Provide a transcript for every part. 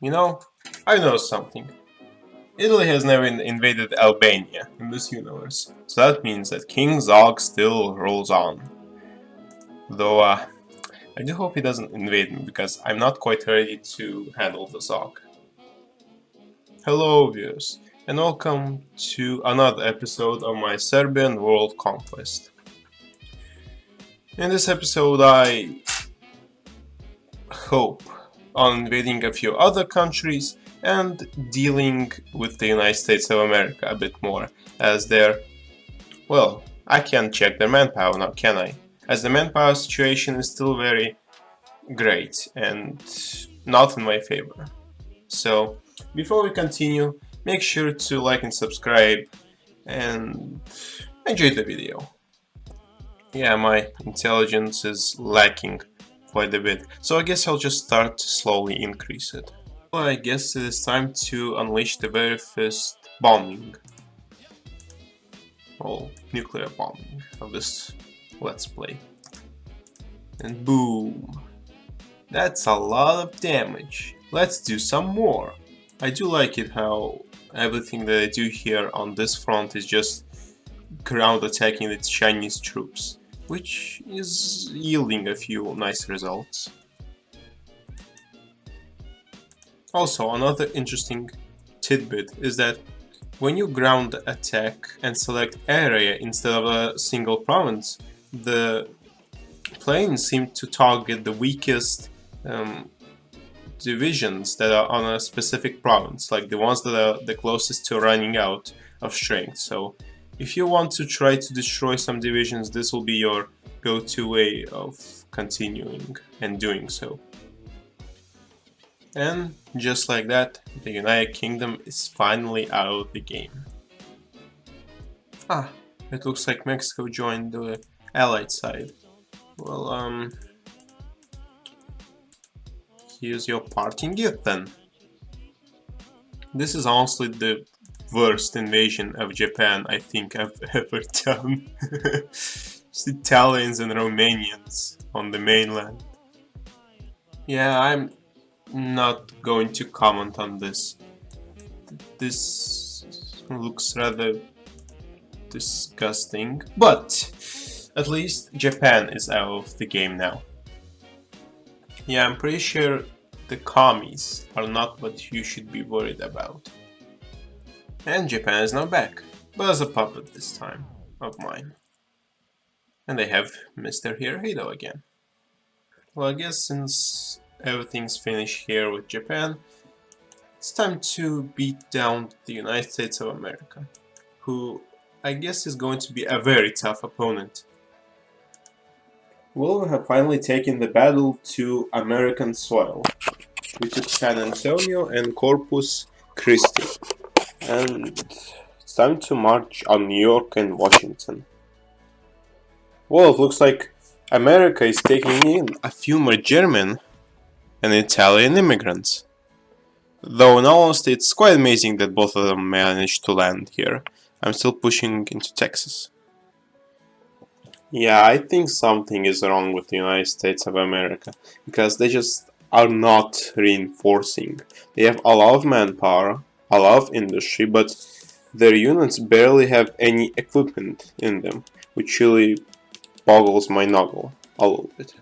You know, I know something. Italy has never invaded Albania in this universe, so that means that King Zog still rolls on. Though, I do hope he doesn't invade me, because I'm not quite ready to handle the Zog. Hello viewers, and welcome to another episode of my Serbian world conquest. In this episode I hope on invading a few other countries and dealing with the United States of America a bit more, as they're, well, I can't check their manpower now, can I? As the manpower situation is still very great and not in my favor. So, before we continue, make sure to like and subscribe and enjoy the video. Yeah, my intelligence is lacking quite a bit, so I guess I'll just start to slowly increase it. Well, I guess it is time to unleash the very first bombing. Well, nuclear bombing of this Let's Play. And boom! That's a lot of damage. Let's do some more. I do like it how everything that I do here on this front is just ground attacking the Chinese troops, which is yielding a few nice results. Also, another interesting tidbit is that when you ground attack and select area instead of a single province, the planes seem to target the weakest divisions that are on a specific province, like the ones that are the closest to running out of strength. So if you want to try to destroy some divisions, this will be your go-to way of continuing and doing so. And just like that, the United Kingdom is finally out of the game. Ah, it looks like Mexico joined the Allied side. Well, here's your parting gift then. This is honestly the worst invasion of Japan I think I've ever done. Just Italians and Romanians on the mainland. Yeah, I'm not going to comment on this. This looks rather disgusting, but at least Japan is out of the game now. Yeah, I'm pretty sure the commies are not what you should be worried about. And Japan is now back, but as a puppet this time, of mine. And they have Mr. Hirohito again. Well, I guess since everything's finished here with Japan, it's time to beat down the United States of America, who I guess is going to be a very tough opponent. Well, we have finally taken the battle to American soil. We took San Antonio and Corpus Christi, and it's time to march on New York and Washington. Well, it looks like America is taking in a few more German and Italian immigrants. Though in all honesty, it's quite amazing that both of them managed to land here. I'm still pushing into Texas. Yeah, I think something is wrong with the United States of America, because they just are not reinforcing. They have a lot of manpower, a lot of industry, but their units barely have any equipment in them, which really boggles my noggin a little bit.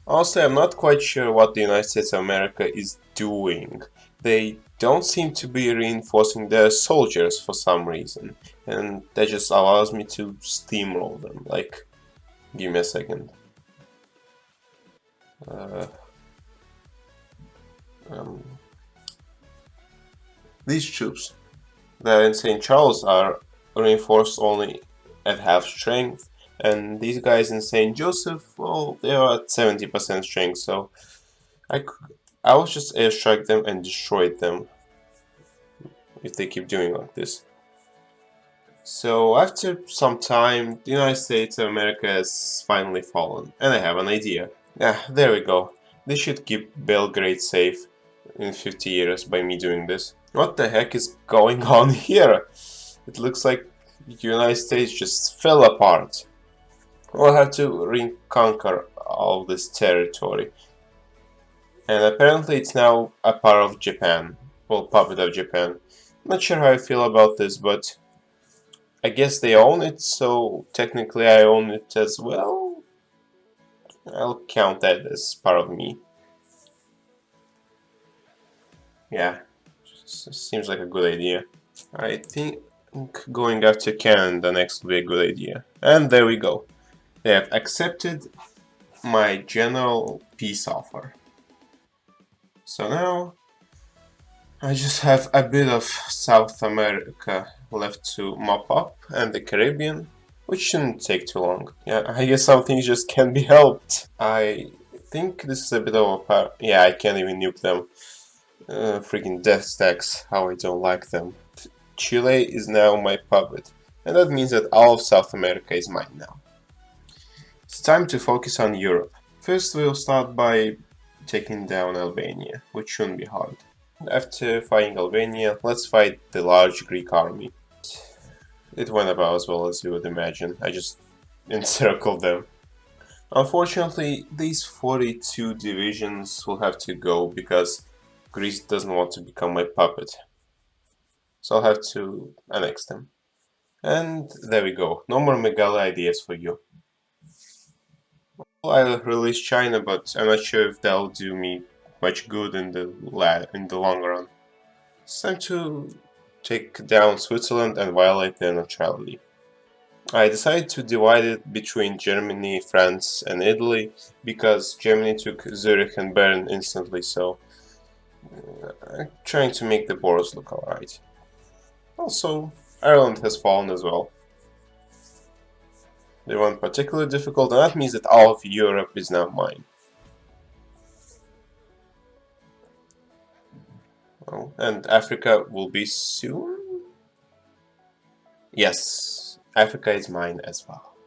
Honestly, I'm not quite sure what the United States of America is doing. They don't seem to be reinforcing their soldiers for some reason, and that just allows me to steamroll them. Like, give me a second. These troops that are in St. Charles are reinforced only at half strength, and these guys in St. Joseph, well, they are at 70% strength, so I will just airstrike them and destroy them if they keep doing like this. So after some time, the United States of America has finally fallen, and I have an idea. Yeah, there we go. They should keep Belgrade safe in 50 years by me doing this. What the heck is going on here? It looks like the United States just fell apart. We'll have to reconquer all this territory. And apparently it's now a part of Japan. Well, puppet of Japan. Not sure how I feel about this, but I guess they own it, so technically I own it as well. I'll count that as part of me. Yeah, seems like a good idea. I think going after Canada next will be a good idea. And there we go. They have accepted my general peace offer. So now I just have a bit of South America left to mop up and the Caribbean, which shouldn't take too long. Yeah, I guess some things just can't be helped. I think this is a bit of a part. Yeah, I can't even nuke them. Freaking death stacks, how I don't like them. Chile is now my puppet, and that means that all of South America is mine now. It's time to focus on Europe. First we'll start by taking down Albania, which shouldn't be hard. After fighting Albania, let's fight the large Greek army. It went about as well as you would imagine, I just encircled them. Unfortunately, these 42 divisions will have to go because Greece doesn't want to become my puppet. So I'll have to annex them. And there we go, no more Megala ideas for you. Well, I'll release China, but I'm not sure if that'll do me much good in the long run. It's time to take down Switzerland and violate their neutrality. I decided to divide it between Germany, France and Italy because Germany took Zurich and Bern instantly, so I'm trying to make the borders look alright. Also, Ireland has fallen as well. They weren't particularly difficult, and that means that all of Europe is now mine. Oh, and Africa will be soon? Yes, Africa is mine as well.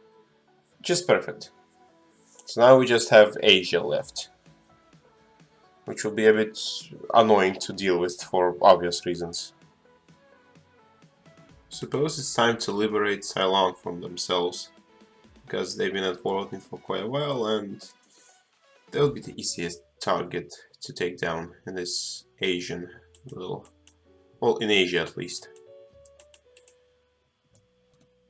Just perfect. So now we just have Asia left, which will be a bit annoying to deal with for obvious reasons. Suppose it's time to liberate Ceylon from themselves, because they've been at war with me for quite a while, and they'll be the easiest target to take down in this Asian little... well, in Asia at least.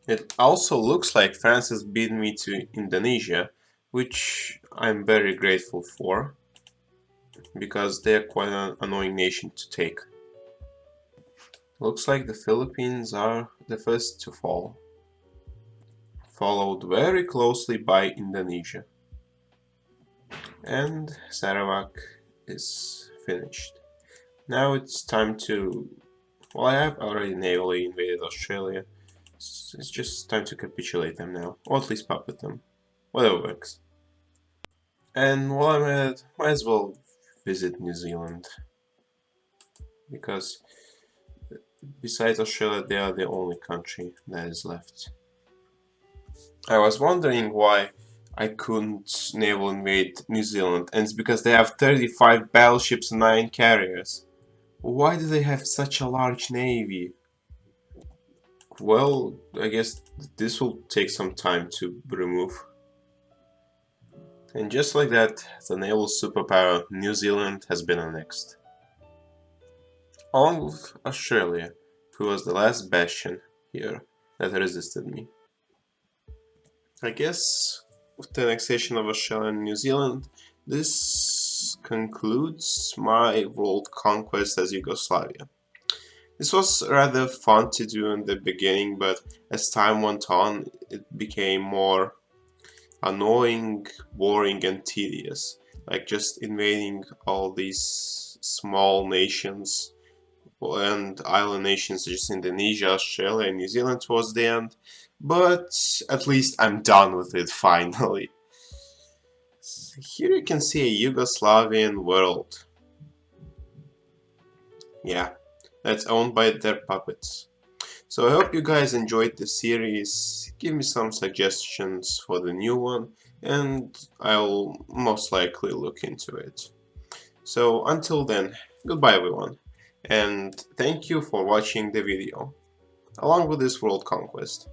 It also looks like France has beaten me to Indonesia, which I'm very grateful for, because they're quite an annoying nation to take. Looks like the Philippines are the first to fall, followed very closely by Indonesia. And Sarawak is finished. Now it's time to... well, I have already navally invaded Australia. It's just time to capitulate them now, or at least puppet them. Whatever works. And while I'm at it, might as well visit New Zealand. Because besides Australia, they are the only country that is left. I was wondering why I couldn't naval invade New Zealand, and it's because they have 35 battleships and 9 carriers. Why do they have such a large navy? Well, I guess this will take some time to remove. And just like that, the naval superpower New Zealand has been annexed. Along with Australia, who was the last bastion here that resisted me. I guess with the annexation of Australia and New Zealand, this concludes my world conquest as Yugoslavia. This was rather fun to do in the beginning, but as time went on, it became more annoying, boring and tedious. Like just invading all these small nations and island nations such as Indonesia, Australia and New Zealand towards the end. But at least I'm done with it finally. So here you can see a Yugoslavian world. Yeah, that's owned by their puppets. So I hope you guys enjoyed the series. Give me some suggestions for the new one, and I'll most likely look into it. So until then, goodbye everyone, and thank you for watching the video, along with this world conquest.